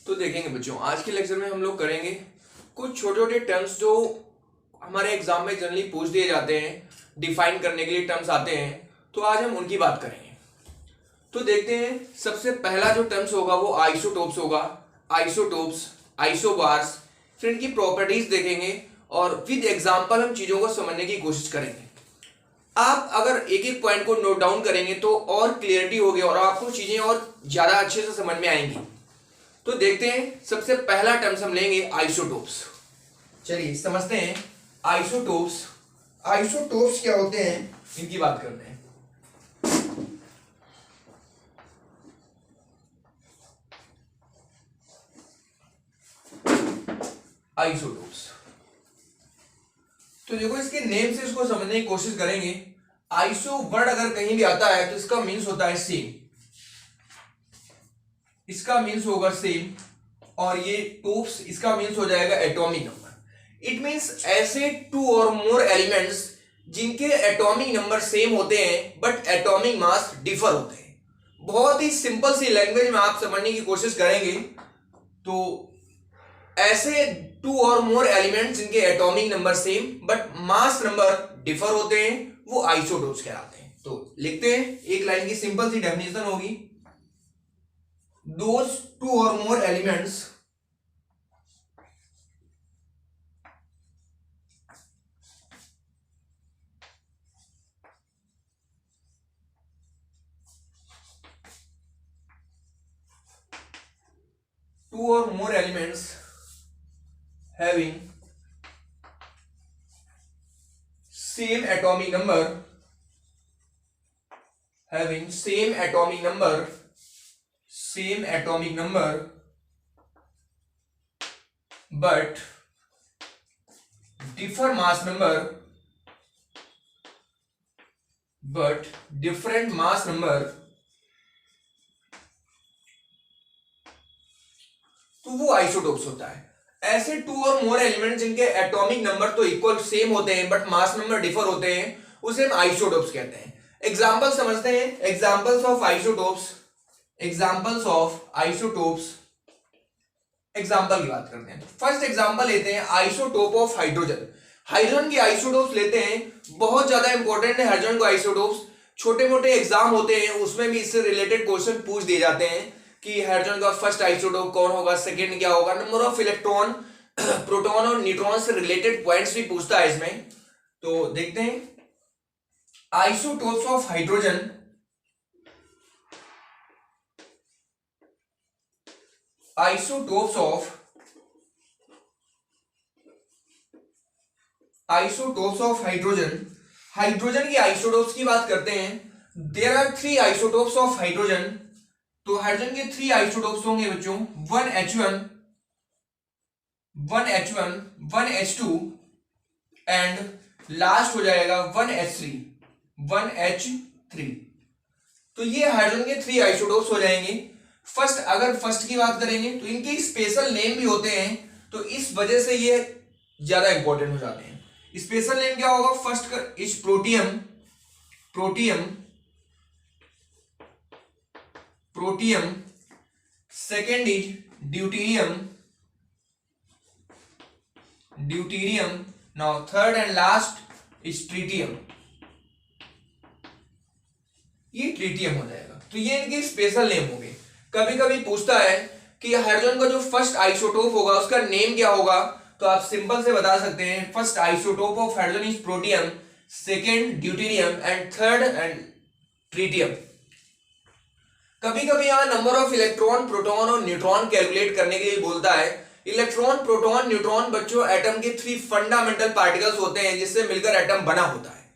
तो देखेंगे बच्चों, आज के लेक्चर में हम लोग करेंगे कुछ छोटे छोटे टर्म्स जो हमारे एग्जाम में जनरली पूछ दिए जाते हैं, डिफाइन करने के लिए टर्म्स आते हैं। तो आज हम उनकी बात करेंगे। तो देखते हैं, सबसे पहला जो टर्म्स होगा वो आइसोटोप्स होगा। आइसोटोप्स, आइसोबार्स, फिर इनकी प्रॉपर्टीज देखेंगे और विद एग्जाम्पल हम चीजों को समझने की कोशिश करेंगे। आप अगर एक एक पॉइंट को नोट डाउन करेंगे तो और क्लियरिटी होगी और आपको चीजें और ज्यादा अच्छे से समझ में आएंगी। तो देखते हैं, सबसे पहला टर्म्स हम लेंगे आइसोटोप्स। चलिए समझते हैं आइसोटोप्स। आइसोटोप्स क्या होते हैं, इनकी बात करते हैं। आइसोटोप्स, तो देखो इसके नेम से इसको समझने की कोशिश करेंगे। आइसो वर्ड अगर कहीं भी आता है तो इसका मीन्स होता है सेम, इसका मीन्स होगा सेम। और ये टोप्स, इसका मीन्स हो जाएगा एटॉमिक नंबर। इट मीन्स ऐसे टू और मोर एलिमेंट्स जिनके एटॉमिक नंबर सेम होते हैं बट एटॉमिक मास डिफर होते हैं। बहुत ही सिंपल सी लैंग्वेज में आप समझने की कोशिश करेंगे तो ऐसे टू और मोर एलिमेंट्स जिनके atomic number same but mass number differ होते हैं वो आइसोटोप्स कहलाते हैं। तो लिखते हैं, एक लाइन की सिंपल सी डेफिनेशन होगी, those two or more elements having same atomic number but different mass number तो वो आइसोटोप्स होता है। ऐसे टू और मोर एलिमेंट जिनके एटॉमिक नंबर तो इक्वल सेम होते हैं बट मास नंबर डिफर होते हैं उसे हम आइसोटोप्स कहते हैं। एग्जांपल समझते हैं, एग्जांपल्स ऑफ आइसोटोप्स। एग्जांपल की बात करते हैं। फर्स्ट एग्जांपल लेते हैं आइसोटोप ऑफ हाइड्रोजन। हाइड्रोजन की आइसोटोप्स लेते हैं, बहुत ज्यादा इंपॉर्टेंट है हाइड्रोजन को आइसोटोप्स। छोटे मोटे एग्जाम होते हैं उसमें भी इससे रिलेटेड क्वेश्चन पूछ दिए जाते हैं कि हाइड्रोजन का फर्स्ट आइसोटोप कौन होगा, सेकंड क्या होगा, नंबर ऑफ इलेक्ट्रॉन, प्रोटॉन और न्यूट्रॉन से रिलेटेड पॉइंट्स भी पूछता है इसमें। तो देखते हैं isotopes of hydrogen. Isotopes of hydrogen. Hydrogen की आइसोटोप्स की बात करते हैं। There are 3 isotopes of hydrogen. तो हाइड्रोजन के 3 आइसोटोप्स होंगे बच्चों, 1H1, 1H2 एंड लास्ट हो जाएगा 1H3। तो ये हाइड्रोजन के 3 आइसोटोप्स हो जाएंगे। अगर फर्स्ट की बात करेंगे तो इनके स्पेशल नेम भी होते हैं, तो इस वजह से ये ज्यादा इंपॉर्टेंट हो जाते हैं। स्पेशल नेम क्या होगा, फर्स्ट का is protium, second is deuterium, now third and last is tritium. ये ट्रीटियम हो जाएगा। तो ये इनके स्पेशल नेम हो गए। कभी कभी पूछता है कि हाइड्रोजन का जो फर्स्ट आइसोटोप होगा उसका नेम क्या होगा, तो आप सिंपल से बता सकते हैं first isotope of hydrogen is protium, second deuterium and third and tritium. कभी कभी यहां नंबर ऑफ इलेक्ट्रॉन, प्रोटॉन और न्यूट्रॉन कैलकुलेट करने के लिए बोलता है। इलेक्ट्रॉन, प्रोटॉन, न्यूट्रॉन बच्चों एटम के 3 फंडामेंटल पार्टिकल्स होते हैं जिससे मिलकर एटम बना होता है।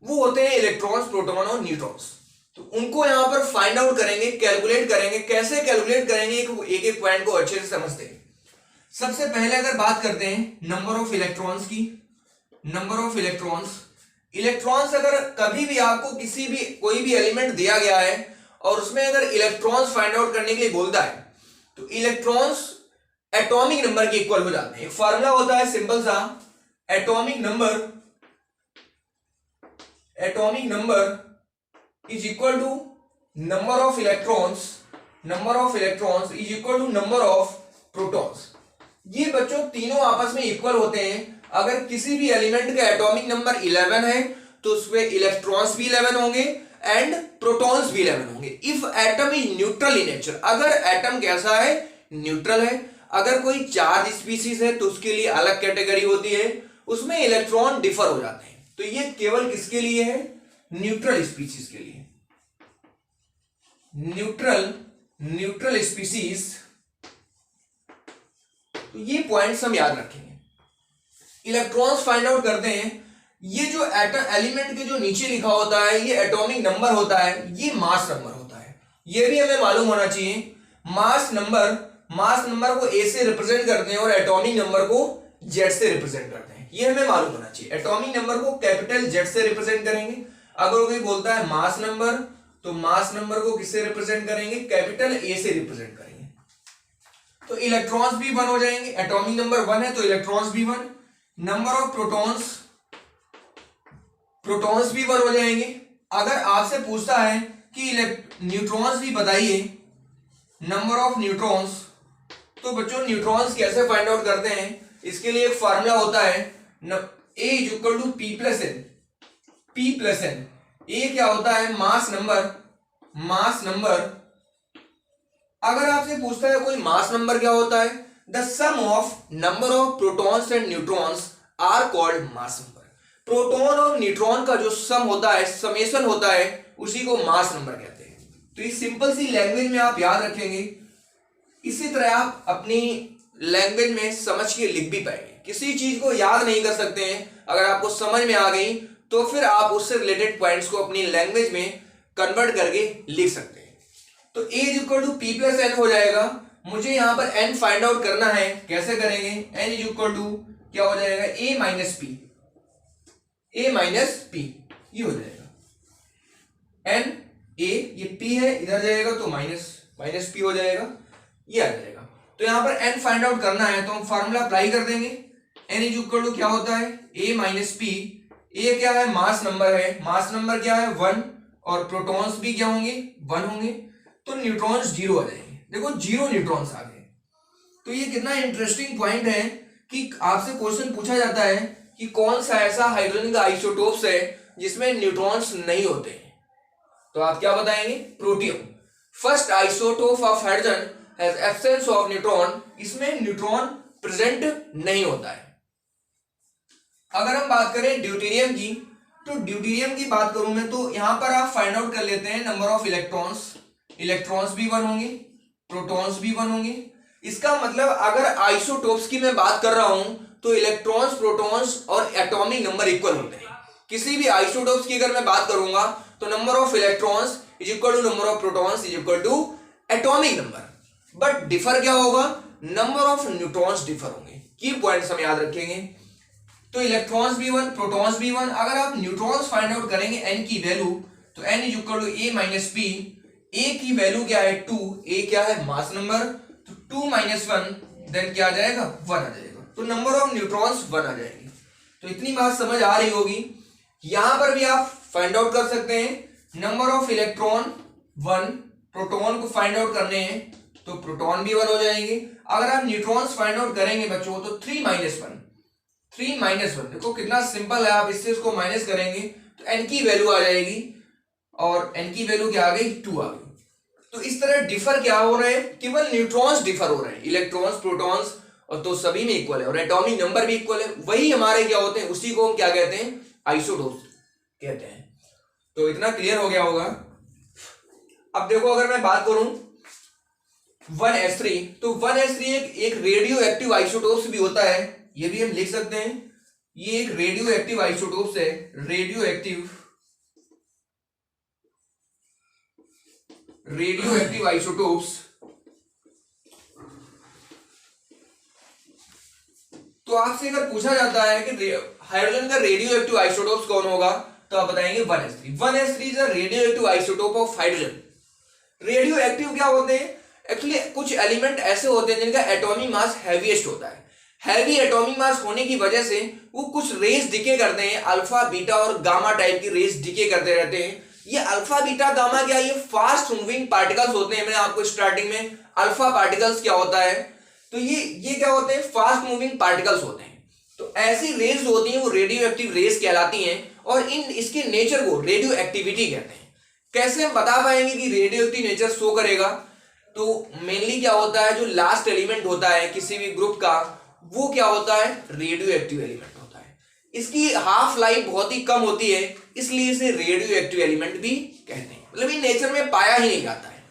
वो होते हैं इलेक्ट्रॉन्स, प्रोटॉन और न्यूट्रॉन्स। तो उनको यहां पर फाइंड आउट करेंगे, कैलकुलेट करेंगे। कैसे कैलकुलेट करेंगे, एक एक पॉइंट को अच्छे से समझते हैं। सबसे पहले अगर बात करते हैं नंबर ऑफ इलेक्ट्रॉन्स की। इलेक्ट्रॉन्स अगर कभी भी आपको कोई भी एलिमेंट दिया गया है और उसमें अगर इलेक्ट्रॉन्स फाइंड आउट करने के लिए बोलता है तो इलेक्ट्रॉन्स एटॉमिक नंबर के इक्वल हो जाते हैं। एक फार्मूला होता है सिंपल सा, atomic number is equal to number of electrons is equal to number of protons. ये बच्चों तीनों आपस में इक्वल होते हैं। अगर किसी भी एलिमेंट का एटॉमिक नंबर 11 है तो उसमें इलेक्ट्रॉन्स भी 11 होंगे एंड प्रोटॉन्स भी 11 होंगे। If atom is neutral in nature, अगर एटम कैसा है, न्यूट्रल है। अगर कोई चार्ज स्पीसीज है तो उसके लिए अलग कैटेगरी होती है, उसमें इलेक्ट्रॉन डिफर हो जाते हैं। तो ये केवल किसके लिए है, न्यूट्रल स्पीसीज के लिए। न्यूट्रल स्पीसीज, तो ये पॉइंट्स हम याद रखेंगे। इलेक्ट्रॉन्स फाइंड आउट करते हैं। ये जो एटम एलिमेंट के जो नीचे लिखा होता है ये एटॉमिक नंबर होता है, ये मास नंबर होता है। ये भी हमें मालूम होना चाहिए। मास नंबर को ए से रिप्रेजेंट करते हैं और एटॉमिक नंबर को जेड से रिप्रेजेंट करते हैं, ये हमें मालूम होना चाहिए। एटॉमिक नंबर को कैपिटल जेड से रिप्रेजेंट करेंगे। अगर कोई बोलता है मास नंबर, तो मास नंबर को किससे रिप्रेजेंट करेंगे, कैपिटल ए से रिप्रेजेंट करेंगे। तो इलेक्ट्रॉन्स भी 1 हो जाएंगे। एटॉमिक नंबर 1 है तो इलेक्ट्रॉन्स भी 1। नंबर ऑफ प्रोटॉन्स भी 1 हो जाएंगे। अगर आपसे पूछता है कि न्यूट्रॉन्स भी बताइए, नंबर ऑफ न्यूट्रॉन्स, तो बच्चों न्यूट्रॉन्स कैसे फाइंड आउट करते हैं, इसके लिए एक फार्मूला होता है A equal to P plus N. A क्या होता है, मास नंबर। अगर आपसे पूछता है कोई मास नंबर क्या होता है, the sum of number of protons and neutrons are called mass number. Proton और न्यूट्रॉन का जो सम होता है, समेशन होता है, उसी को मास नंबर कहते हैं। तो इस सिंपल सी लैंग्वेज में आप याद रखेंगे। इसी तरह आप अपनी लैंग्वेज में समझ के लिख भी पाएंगे। किसी चीज को याद नहीं कर सकते हैं, अगर आपको समझ में आ गई तो फिर आप उससे रिलेटेड पॉइंट्स को अपनी लैंग्वेज में कन्वर्ट करके लिख सकते हैं। तो A equal to P plus N हो जाएगा। मुझे यहां पर n फाइंड आउट करना है, कैसे करेंगे, n इक्वल टू क्या हो जाएगा, A माइनस P, ये हो जाएगा n A, ये P है, इधर जाएगा तो माइनस P हो जाएगा, ये आ जाएगा। तो यहां पर n फाइंड आउट करना है तो हम फार्मूला अप्लाई कर देंगे। n इक्वल टू क्या होता है, A माइनस P। A क्या है, मास नंबर है, मास नंबर क्या है 1, और प्रोटॉन्स भी क्या होंगे 1 होंगे, तो न्यूट्रॉन्स 0 आ जाएंगे। देखो 0 न्यूट्रॉन्स आ गए। तो ये कितना इंटरेस्टिंग पॉइंट है कि आपसे क्वेश्चन पूछा जाता है कि कौन सा ऐसा हाइड्रोजन का आइसोटोप्स है जिसमें न्यूट्रॉन्स नहीं होते हैं, तो आप क्या बताएंगे, protium. First isotope of hydrogen has absence of neutron, इसमें न्यूट्रॉन प्रेजेंट नहीं होता है। अगर हम बात करें ड्यूटेरियम की, तो ड्यूटेरियम की बात करूं मैं तो यहां पर आप फाइंड आउट कर लेते हैं नंबर ऑफ इलेक्ट्रॉन्स भी 1 होंगे, प्रोटॉन्स भी 1 होंगे। इसका मतलब अगर आइसोटोप्स की मैं बात कर रहा हूं तो इलेक्ट्रॉन्स, प्रोटॉन्स और एटॉमिक नंबर इक्वल होते हैं। किसी भी आइसोटोप्स की अगर मैं बात करूंगा तो number of electrons is equal to number of protons is equal to atomic number. But differ क्या होगा, नंबर ऑफ न्यूट्रॉन्स डिफर होंगे। की पॉइंट्स हम याद रखेंगे। तो इलेक्ट्रॉन्स भी 1, प्रोटॉन्स भी 1। अगर आप न्यूट्रॉन्स फाइंड आउट करेंगे n की वैल्यू, तो n is equal to A minus P। A की वैल्यू क्या है 2, A क्या है मास नंबर, तो 2 माइनस 1 देन क्या आ जाएगा 1 आ जाएगा, तो नंबर ऑफ न्यूट्रॉन्स 1 आ जाएगी। तो इतनी बात समझ आ रही होगी। यहां पर भी आप फाइंड आउट कर सकते हैं नंबर ऑफ इलेक्ट्रॉन 1, प्रोटॉन को फाइंड आउट करने हैं तो प्रोटॉन भी 1 हो जाएंगे। अगर आप न्यूट्रॉन्स फाइंड आउट करेंगे बच्चों तो 3 माइनस 1, देखो कितना सिंपल है, आप इससे इसको माइनस करेंगे तो n की वैल्यू आ जाएगी, और n की वैल्यू क्या आ गई 2 आ गई। तो इस तरह डिफर क्या हो रहे हैं, केवल न्यूट्रॉन्स डिफर हो रहे हैं, इलेक्ट्रॉन्स, प्रोटॉन्स और तो सभी में इक्वल है, और एटॉमिक नंबर भी इक्वल है। वही हमारे क्या होते हैं, उसी को हम क्या कहते हैं, आइसोटोप्स कहते हैं। तो इतना क्लियर हो गया होगा। अब देखो अगर मैं बात करूं 1s3, तो 1s3 एक रेडियो एक्टिव आइसोटोप्स भी होता है, ये भी हम लिख सकते हैं। ये एक रेडियो एक्टिव आइसोटोप्स है, रेडियो एक्टिव आइसोटोप्स। तो आपसे अगर पूछा जाता है कि हाइड्रोजन का रेडियो एक्टिव आइसोटोप्स कौन होगा, तो आप बताएंगे 1s3। 1s3 is a radio active isotope of hydrogen. Radio active क्या होते हैं, एक्चुअली कुछ एलिमेंट ऐसे होते हैं जिनका एटॉमिक मास हैवीएस्ट होता है। हैवी एटॉमिक मास होने की वजह से वो कुछ रेस डिके करते हैं, अल्फा, बीटा और गामा टाइप की रेस डिके करते रहते हैं। ये अल्फा, बीटा, गामा क्या, ये फास्ट मूविंग पार्टिकल्स होते हैं। मैंने आपको स्टार्टिंग में अल्फा पार्टिकल्स क्या होता है, तो ये क्या होते हैं, फास्ट मूविंग पार्टिकल्स होते हैं। तो ऐसी रेज जो होती हैं वो रेडियो एक्टिव रेज कहलाती हैं और इसके नेचर को रेडियो एक्टिविटी कहते हैं। कैसे हम बता पाएंगे कि रेडियो एक्टिव नेचर शो करेगा, तो मेनली क्या होता है, जो लास्ट एलिमेंट होता है किसी भी ग्रुप का वो क्या होता है, रेडियो एक्टिव एलिमेंट होता है। इसकी हाफ लाइफ बहुत ही कम होती है, इसलिए इसे रेडियो एक्टिव एलिमेंट भी कहते हैं, मतलब ये नेचर में पाया ही नहीं जाता है।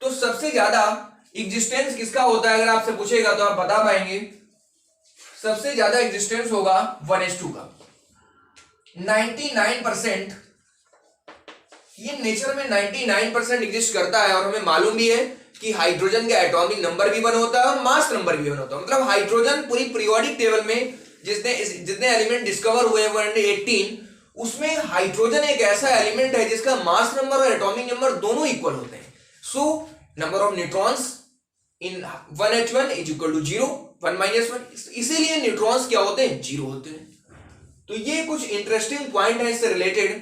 तो सबसे ज्यादा एग्जिस्टेंस किसका होता है, अगर आपसे पूछेगा तो आप बता पाएंगे, सबसे ज्यादा एग्जिस्टेंस होगा 1s2 का। 99% ये नेचर में 99% एग्जिस्ट करता है और हमें मालूम भी है कि हाइड्रोजन का एटॉमिक नंबर भी 1 होता है और मास नंबर भी 1 होता है। मतलब हाइड्रोजन पूरी पीरियोडिक टेबल में जितने एलिमेंट डिस्कवर हुए 118, उसमें हाइड्रोजन एक ऐसा एलिमेंट है जिसका मास नंबर और एटॉमिक नंबर दोनों इक्वल होते हैं। So number of neutrons in 1h1 is equal to 0, 1 - 1, इसीलिए न्यूट्रॉन्स क्या होते हैं, 0 होते हैं। तो ये कुछ इंटरेस्टिंग पॉइंट है इससे रिलेटेड,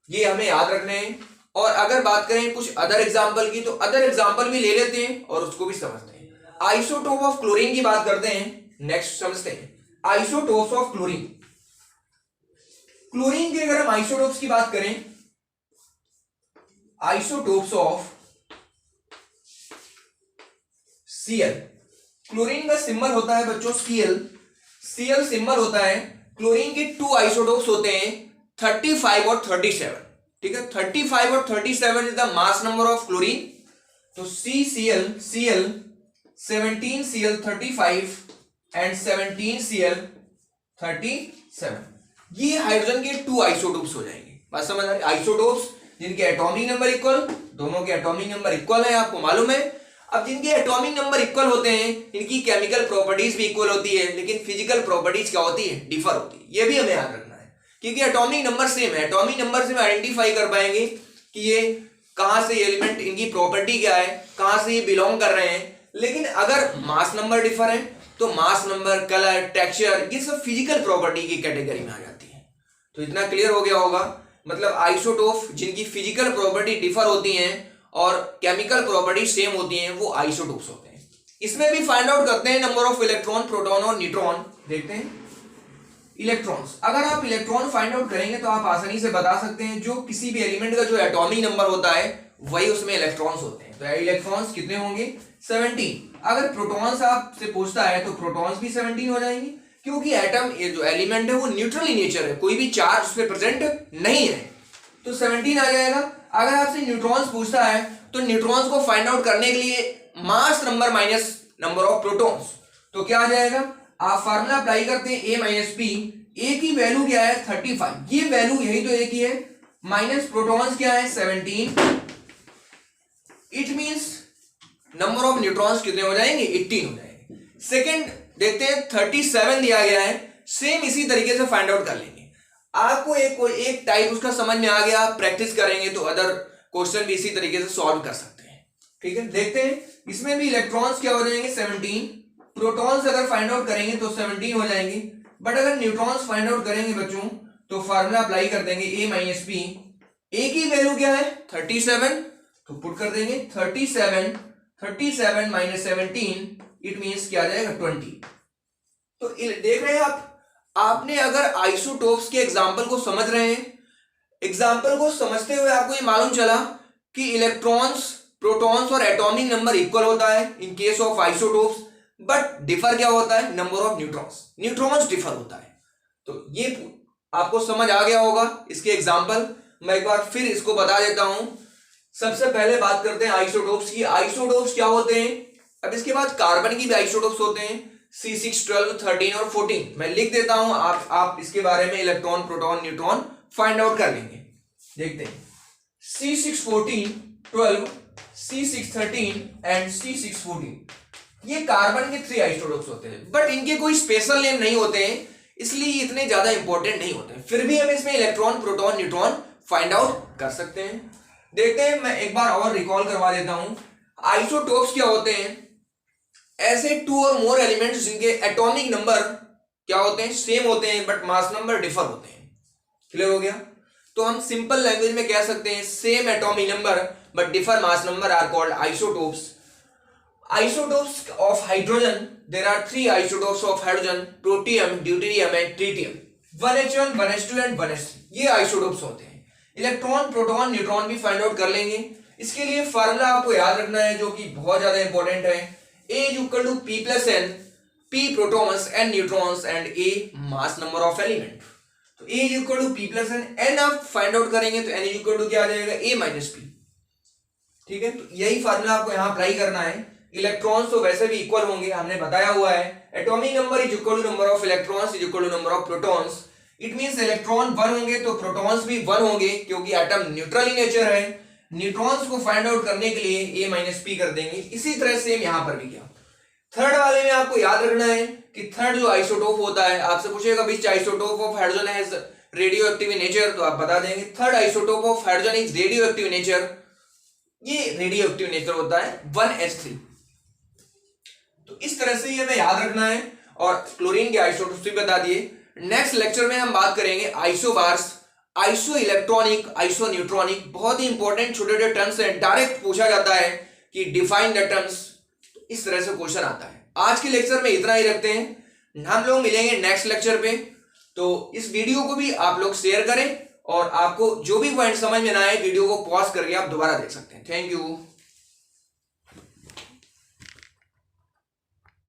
ये हमें याद रखने हैं। और अगर बात करें कुछ अदर एग्जांपल की, तो अदर एग्जांपल भी ले लेते हैं और उसको भी समझते हैं। आइसोटोप ऑफ क्लोरीन की बात करते हैं, नेक्स्ट समझते हैं आइसोटोप्स ऑफ क्लोरीन। क्लोरीन के अगर हम आइसोटोप्स की बात करें, आइसोटोप्स ऑफ Cl, क्लोरीन का सिंबल होता है बच्चों Cl, Cl सिंबल होता है। क्लोरीन के 2 आइसोटोप्स होते हैं 35 और 37, ठीक है। 35 और 37 is the mass number of chlorine. तो CCl, Cl 17Cl 35 and 17Cl 37, ये हाइड्रोजन के 2 आइसोटोप्स हो जाएंगे। बात समझ आ रही, आइसोटोप्स जिनके एटॉमिक नंबर इक्वल, दोनों के एटॉमिक नंबर इक्वल है, आपको मालूम है। अब जिनके एटॉमिक नंबर इक्वल होते हैं इनकी केमिकल प्रॉपर्टीज भी इक्वल होती है, लेकिन फिजिकल प्रॉपर्टीज क्या होती है, डिफर होती है। ये भी हमें याद रखना है, क्योंकि एटॉमिक नंबर सेम है, एटॉमिक नंबर से हम आइडेंटिफाई कर पाएंगे कि ये कहां से एलिमेंट, इनकी प्रॉपर्टी क्या है, कहां से ये बिलोंग कर रहे हैं। लेकिन अगर मास नंबर डिफर है तो मास नंबर, कलर, टेक्सचर, ये सब फिजिकल प्रॉपर्टी की कैटेगरी में आ जाती है। तो इतना क्लियर हो गया होगा। मतलब आइसोटोप जिनकी फिजिकल प्रॉपर्टी डिफर होती हैं और केमिकल प्रॉपर्टी सेम होती हैं, वो आइसोटोप्स होते हैं। इसमें भी फाइंड आउट करते हैं नंबर ऑफ इलेक्ट्रॉन, प्रोटॉन और न्यूट्रॉन। देखते हैं इलेक्ट्रॉन्स। अगर आप इलेक्ट्रॉन फाइंड आउट करेंगे तो आप आसानी से बता सकते हैं जो किसी भी एलिमेंट का जो एटॉमिक नंबर होता है वही उसमें इलेक्ट्रॉन्स होते हैं। तो इलेक्ट्रॉन्स कितने होंगे, 17। अगर प्रोटॉन्स आपसे पूछता है तो प्रोटॉन्स भी 17 हो जाएंगे, क्योंकि एटम, ये जो एलिमेंट है वो न्यूट्रल इन नेचर है, कोई भी चार्ज उस पर प्रेजेंट नहीं है, तो 17 आ जाएगा। अगर आपसे न्यूट्रॉन्स पूछता है तो न्यूट्रॉन्स को फाइंड आउट करने के लिए mass number minus number of protons, तो क्या आ जाएगा, आप फार्मूला अप्लाई करते हैं A - P। A की वैल्यू क्या है 35, ये वैल्यू यही तो A की है, माइनस प्रोटॉन्स क्या है 17, it means number of neutrons कितने हो जाएंगे, 18 हो जाएंगे। सेकंड देखते हैं 37 दिया गया है, सेम इसी तरीके से फाइंड आउट कर लेंगे। आपको एक टाइप उसका समझ में आ गया, प्रैक्टिस करेंगे तो अदर क्वेश्चन भी इसी तरीके से सॉल्व कर सकते हैं, ठीक है। देखते हैं इसमें भी इलेक्ट्रॉन्स क्या हो जाएंगे 17, प्रोटॉन्स अगर फाइंड आउट करेंगे तो 17 हो जाएंगे, बट अगर न्यूट्रॉन्स फाइंड आउट करेंगे बच्चों तो फार्मूला अप्लाई कर देंगे A - P। A की वैल्यू क्या है 37, तो पुट कर देंगे 37 - 17, इट मींस क्या आ जाएगा 20। तो देख रहे हैं आपने अगर आइसोटोप्स के एग्जाम्पल को समझ रहे हैं, एग्जाम्पल को समझते हुए आपको ये मालूम चला कि इलेक्ट्रॉन्स, प्रोटॉन्स और एटॉमिक नंबर इक्वल होता है in case of isotopes, but differ क्या होता है, नंबर ऑफ न्यूट्रॉन्स डिफर होता है। तो ये आपको समझ आ गया होगा इसके एग्जाम्पल। मैं एक बार फिर इसको बता देता हूं। सबसे पहले बात करते हैं आइसोटोप्स की। आइसोटोप्स क्या होते हैं, अब इसके बाद कार्बन की भी आइसोटोप्स होते हैं, C6, 12, 13 और 14। मैं लिख देता हूं, आप इसके बारे में electron, proton, neutron find out कर लेंगे। देखते हैं C6, 14, 12, C6, 13 एंड C6, 14, ये कार्बन के 3 आइसोटोप्स होते हैं, बट इनके कोई स्पेशल नेम नहीं होते हैं, इसलिए इतने ज्यादा इंपॉर्टेंट नहीं होते हैं। फिर भी हम इसमें electron, proton, neutron find out कर सकते हैं। देखते हैं, मैं एक बार और रिकॉल करवा देता हूं। आइसोटोप्स क्या होते हैं, ऐसे 2 और मोर एलिमेंट्स जिनके एटॉमिक नंबर क्या होते हैं, सेम होते हैं, बट मास नंबर डिफर होते हैं। क्लियर हो गया। तो हम सिंपल लैंग्वेज में कह सकते हैं same atomic number but differ mass number are called isotopes. Isotopes of hydrogen, there are 3 isotopes of hydrogen, protium, deuterium and tritium. 1h1, 1h2 and 1h3 ये isotopes होते हैं. इलेक्ट्रॉन, प्रोटॉन, न्यूट्रॉन भी find out कर लेंगे. इसके लिए formula आपको याद रखना है जो कि बहुत ज्यादा इंपॉर्टेंट है. A is equal to P plus N, P protons and neutrons and A mass number of element. तो A is equal to P plus N, N आप फाइंड आउट करेंगे तो N is equal to क्या आ जाएगा, A minus P. ठीक है, तो यही फार्मूला आपको यहाँ अप्लाई करना है. इलेक्ट्रॉन्स तो वैसे भी इक्वल होंगे, हमने बताया हुआ है. Atomic number is equal to number of electrons is equal to number of protons. It means electron 1 होंगे तो प्रोटॉन्स भी 1 होंगे, क्योंकि एटम न्यूट्रल इन नेचर है. न्यूट्रॉन्स को फाइंड आउट करने के लिए A माइनस पी कर देंगे. इसी तरह सेम यहां पर भी किया. थर्ड वाले में आपको याद रखना है कि थर्ड जो आइसोटोप होता है, आपसे पूछेगा which isotope of hydrogen has radioactive in nature, तो आप बता देंगे third isotope of hydrogen is radioactive in nature. ये रेडियो एक्टिव नेचर होता है 1s3. तो इस तरह से ये हमें याद रखना है. और क्लोरीन के आइसोटोप्स भी बता दिए. नेक्स्ट लेक्चर में हम बात करेंगे isobars, iso electronic, iso neutronic. बहुत ही इंपॉर्टेंट छोटे छोटे टर्म्स हैं, डायरेक्ट पूछा जाता है कि डिफाइन द टर्म्स. इस तरह से क्वेश्चन आता है. आज के लेक्चर में इतना ही रखते हैं. हम लोग मिलेंगे नेक्स्ट लेक्चर पे. तो इस वीडियो को भी आप लोग शेयर करें और आपको जो भी पॉइंट समझ में ना आए वीडियो को पॉज करके आप दोबारा देख सकते हैं. Thank you.